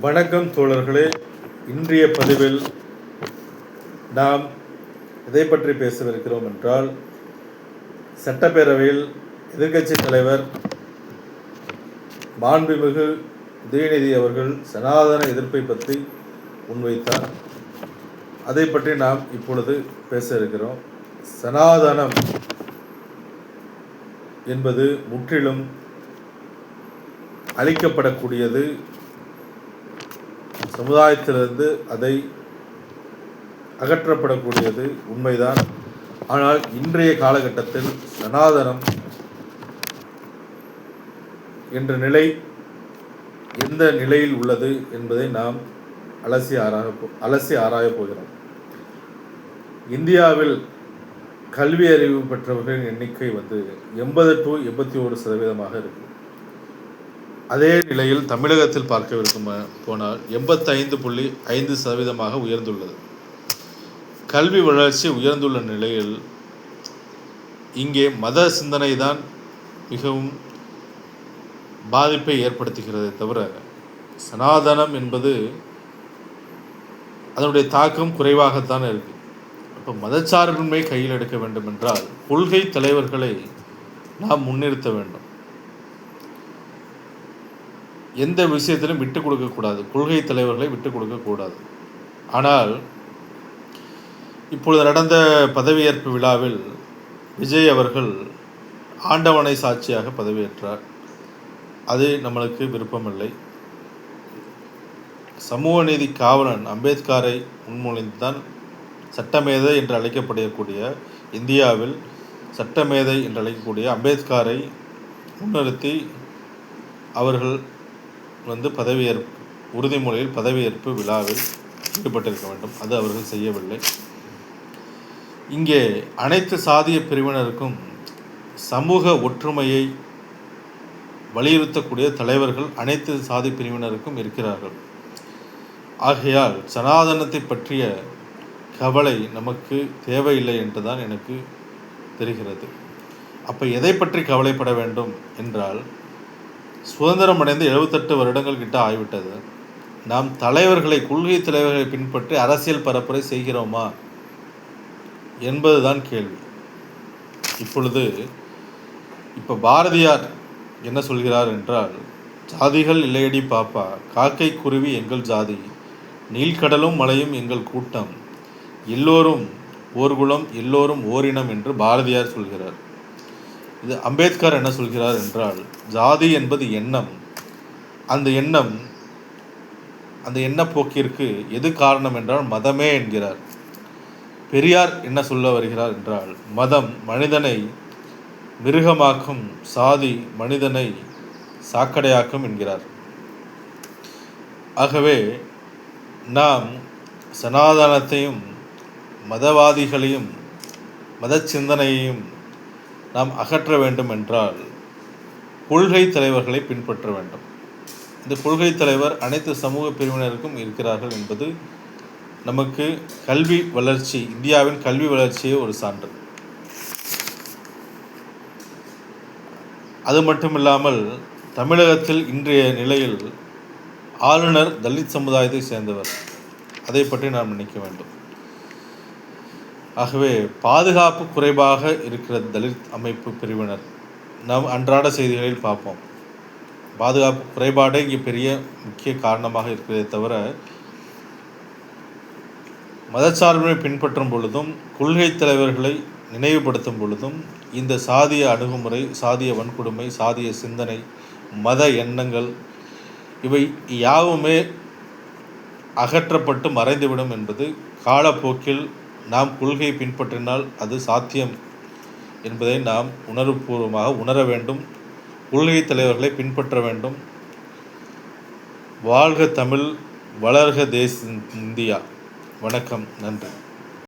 வணக்கம் தோழர்களே. இன்றைய பதிவில் நாம் எதை பற்றி பேசவிருக்கிறோம் என்றால், சட்டப்பேரவையில் எதிர்க்கட்சி தலைவர் மாண்புமிகு உதயநிதி அவர்கள் சனாதன எதிர்ப்பை பற்றி முன்வைத்தார். அதை பற்றி நாம் இப்பொழுது பேச இருக்கிறோம். சனாதனம் என்பது முற்றிலும் அழிக்கப்படக்கூடியது. சமுதாயத்திலிருந்து அதை அகற்றப்படக்கூடியது உண்மைதான். ஆனால் இன்றைய காலகட்டத்தில் சனாதனம் என்ற நிலை எந்த நிலையில் உள்ளது என்பதை நாம் அலசி ஆராயப் போகிறோம். இந்தியாவில் கல்வி அறிவு பெற்றவர்களின் எண்ணிக்கை 80 to 81% இருக்கு. அதே நிலையில் தமிழகத்தில் பார்க்க போனால் 85.5% உயர்ந்துள்ளது. கல்வி வளர்ச்சி உயர்ந்துள்ள நிலையில் இங்கே மத சிந்தனை தான் மிகவும் பாதிப்பை ஏற்படுத்துகிறதே தவிர, சனாதனம் என்பது அதனுடைய தாக்கம் குறைவாகத்தான் இருக்கு. அப்போ மதச்சார்பின்மை கையில் எடுக்க வேண்டும் என்றால் கொள்கை தலைவர்களை நாம் முன்னிறுத்த வேண்டும். எந்த விஷயத்திலும் விட்டுக் கொடுக்கக்கூடாது, கொள்கை தலைவர்களை விட்டுக் கொடுக்கக்கூடாது. ஆனால் இப்பொழுது நடந்த பதவியேற்பு விழாவில் விஜய் அவர்கள் ஆண்டவனை சாட்சியாக பதவியேற்றார். அது நம்மளுக்கு விருப்பமில்லை. சமூக நீதி காவலன் அம்பேத்கரை முன்மொழிந்துதான் சட்டமேதை என்று அழைக்கப்படக்கூடிய, இந்தியாவில் சட்டமேதை என்று அழைக்கக்கூடிய அம்பேத்கரை முன்னிறுத்தி அவர்கள் உறுதிமொழியில் பதவியேற்பு விழாவில் ஈடுபட்டிருக்க வேண்டும். அது அவர்கள் செய்யவில்லை. இங்கே அனைத்து சாதிய பிரிவினருக்கும் சமூக ஒற்றுமையை வலியுறுத்தக்கூடிய தலைவர்கள் அனைத்து சாதி பிரிவினருக்கும் இருக்கிறார்கள். ஆகையால் சனாதனத்தை பற்றிய கவலை நமக்கு தேவையில்லை என்றுதான் எனக்கு தெரிகிறது. அப்போ எதை பற்றி கவலைப்பட வேண்டும் என்றால், சுதந்திரம் அடைந்து 78 வருடங்கள் கிட்ட ஆகிவிட்டது. நாம் தலைவர்களை, கொள்கை தலைவர்களை பின்பற்றி அரசியல் பரப்புரை செய்கிறோமா என்பதுதான் கேள்வி. இப்போ பாரதியார் என்ன சொல்கிறார் என்றால், ஜாதிகள் இல்லையடி பாப்பா, காக்கை குருவி எங்கள் ஜாதி, நீள்கடலும் மலையும் எங்கள் கூட்டம், எல்லோரும் ஓர்குலம் எல்லோரும் ஓரினம் என்று பாரதியார் சொல்கிறார். இது அம்பேத்கர் என்ன சொல்கிறார் என்றால், ஜாதி என்பது எண்ணம். அந்த எண்ணப்போக்கிற்கு எது காரணம் என்றால் மதமே என்கிறார். பெரியார் என்ன சொல்ல வருகிறார் என்றால், மதம் மனிதனை மிருகமாக்கும், சாதி மனிதனை சாக்கடையாக்கும் என்கிறார். ஆகவே நாம் சனாதனத்தையும் மதவாதிகளையும் மத சிந்தனையையும் நாம் அகற்ற வேண்டும் என்றால் கொள்கை தலைவர்களை பின்பற்ற வேண்டும். இந்த கொள்கை தலைவர் அனைத்து சமூக பிரிவினருக்கும் இருக்கிறார்கள் என்பது நமக்கு கல்வி வளர்ச்சி, இந்தியாவின் கல்வி வளர்ச்சியே ஒரு சான்று. அது மட்டுமில்லாமல் தமிழகத்தில் இன்றைய நிலையில் ஆளுநர் தலித் சமுதாயத்தை சேர்ந்தவர். அதை பற்றி நாம் நினைக்க வேண்டும். ஆகவே பாதுகாப்பு குறைவாக இருக்கிற தலித் அமைப்பு பிரிவினர் நாம் அன்றாட செய்திகளில் பார்ப்போம். பாதுகாப்பு குறைபாடே இங்கே பெரிய முக்கிய காரணமாக இருக்கிறதே தவிர, மதச்சார்பினை பின்பற்றும் பொழுதும் கொள்கை தலைவர்களை நினைவுபடுத்தும் பொழுதும் இந்த சாதிய அணுகுமுறை, சாதிய வன்கொடுமை, சாதிய சிந்தனை, மத எண்ணங்கள் இவை யாவுமே அகற்றப்பட்டு மறைந்துவிடும் என்பது காலப்போக்கில் நாம் கொள்கையை பின்பற்றினால் அது சாத்தியம் என்பதை நாம் உணர்வுபூர்வமாக உணர வேண்டும். கொள்கை தலைவர்களை பின்பற்ற வேண்டும். வாழ்க தமிழ், வளர்க இந்தியா. வணக்கம், நன்றி.